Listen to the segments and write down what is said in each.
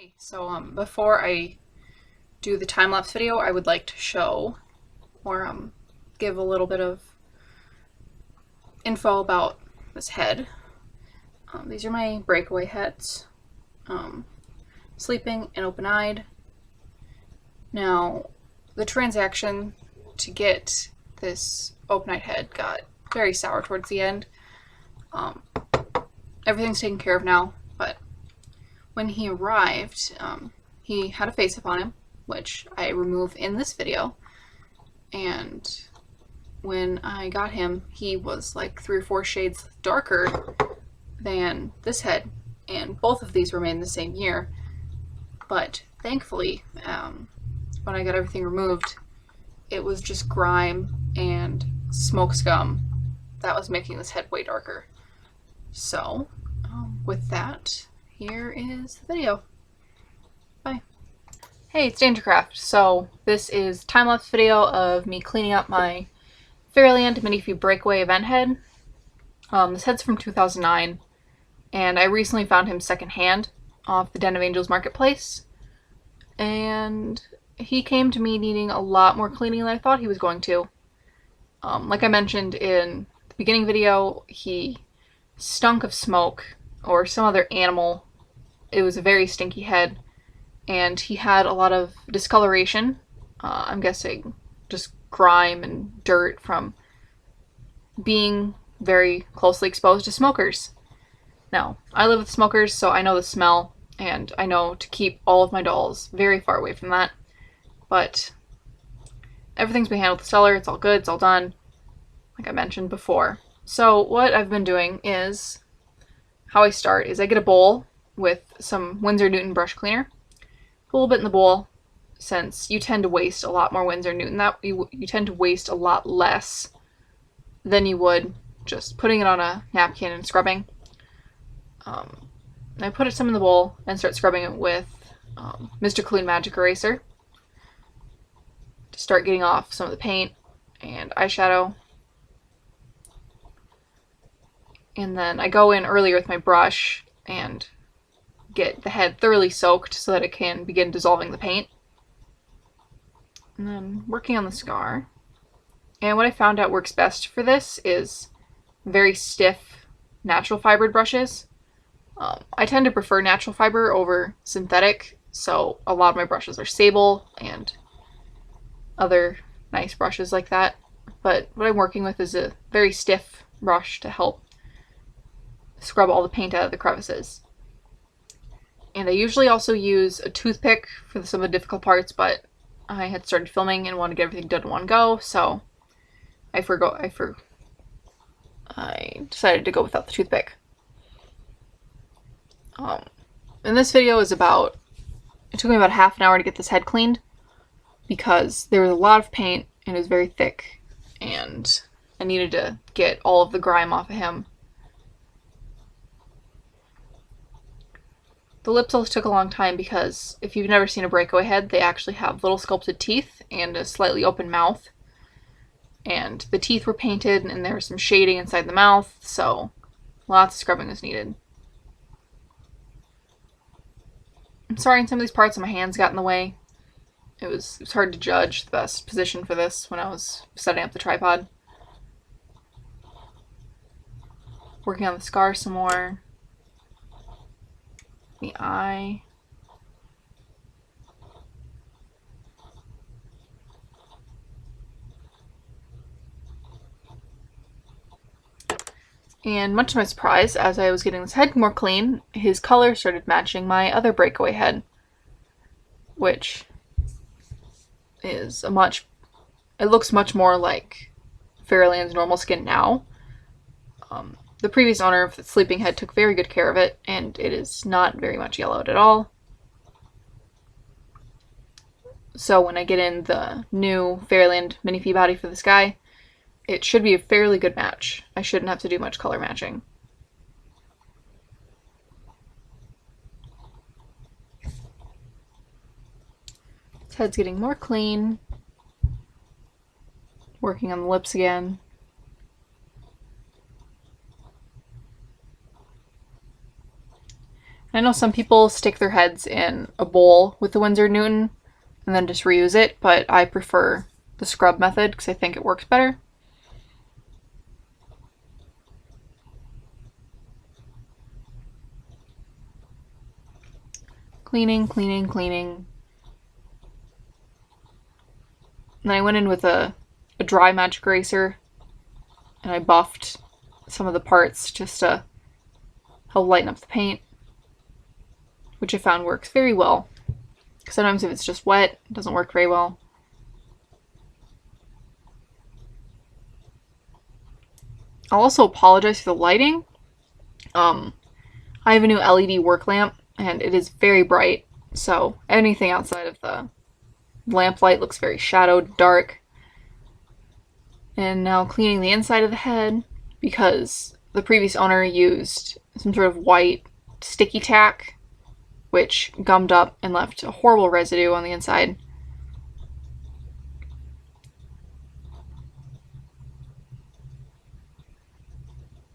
Hey, so before I do the time-lapse video, I would like to show or give a little bit of info about this head. These are my breakaway heads. Sleeping and open-eyed. Now, the transaction to get this open-eyed head got very sour towards the end. Everything's taken care of now, but when he arrived, he had a face up on him, which I remove in this video, and when I got him, he was like 3 or 4 shades darker than this head, and both of these were made in the same year, but thankfully, when I got everything removed, it was just grime and smoke scum that was making this head way darker. So, with that, here is the video. Bye. Hey, it's Dangercraft. So this is a time-lapse video of me cleaning up my Fairyland Minifee Breakaway event head. This head's from 2009, and I recently found him secondhand off the Den of Angels marketplace. And he came to me needing a lot more cleaning than I thought he was going to. Like I mentioned in the beginning video, he stunk of smoke or some other animal. It was a very stinky head, and he had a lot of discoloration. I'm guessing just grime and dirt from being very closely exposed to smokers. Now, I live with smokers, so I know the smell, and I know to keep all of my dolls very far away from that. But everything's been handled with the seller, it's all good, it's all done, like I mentioned before. So what I've been doing is, how I start is I get a bowl with some Winsor and Newton brush cleaner, put a little bit in the bowl, since you tend to waste a lot more Winsor and Newton, that you tend to waste a lot less than you would just putting it on a napkin and scrubbing. I put some in the bowl and start scrubbing it with Mr. Clean Magic Eraser to start getting off some of the paint and eyeshadow. And then I go in earlier with my brush and get the head thoroughly soaked so that it can begin dissolving the paint. And then working on the scar. And what I found out works best for this is very stiff natural fibered brushes. I tend to prefer natural fiber over synthetic, so a lot of my brushes are Sable and other nice brushes like that. But what I'm working with is a very stiff brush to help scrub all the paint out of the crevices. And I usually also use a toothpick for some of the difficult parts, but I had started filming and wanted to get everything done in one go, so I decided to go without the toothpick. And this video is about, it took me about half an hour to get this head cleaned because there was a lot of paint and it was very thick and I needed to get all of the grime off of him. The lips also took a long time because if you've never seen a breakaway head, they actually have little sculpted teeth and a slightly open mouth. And the teeth were painted and there was some shading inside the mouth, so lots of scrubbing was needed. I'm sorry, in some of these parts my hands got in the way. It was hard to judge the best position for this when I was setting up the tripod. Working on the scar some more. The eye. And much to my surprise, as I was getting this head more clean, his color started matching my other breakaway head, which is it looks much more like Fairyland's normal skin now. The previous owner of the sleeping head took very good care of it, and it is not very much yellowed at all. So when I get in the new Fairyland Minifee body for this guy, it should be a fairly good match. I shouldn't have to do much color matching. His head's getting more clean. Working on the lips again. I know some people stick their heads in a bowl with the Winsor and Newton and then just reuse it, but I prefer the scrub method because I think it works better. Cleaning, cleaning, cleaning. And then I went in with a dry magic eraser and I buffed some of the parts just to help lighten up the paint, which I found works very well. Sometimes if it's just wet, it doesn't work very well. I'll also apologize for the lighting. I have a new LED work lamp and it is very bright, so anything outside of the lamp light looks very shadowed, dark. And now cleaning the inside of the head because the previous owner used some sort of white sticky tack which gummed up and left a horrible residue on the inside.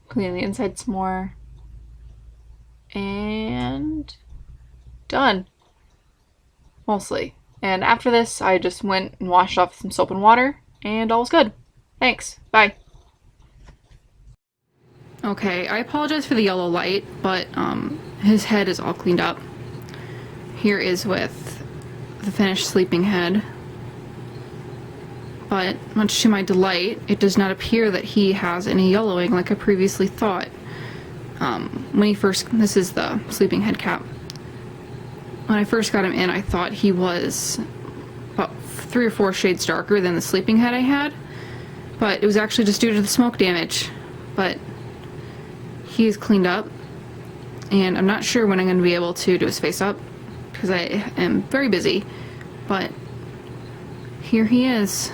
Cleaning the inside some more. And done. Mostly. And after this, I just went and washed off with some soap and water, and all was good. Thanks. Bye. Okay, I apologize for the yellow light, but his head is all cleaned up. Here is with the finished sleeping head. But much to my delight, it does not appear that he has any yellowing like I previously thought. This is the sleeping head cap. When I first got him in, I thought he was about 3 or 4 shades darker than the sleeping head I had, but it was actually just due to the smoke damage. But he is cleaned up, and I'm not sure when I'm going to be able to do his face up, because I am very busy, but here he is.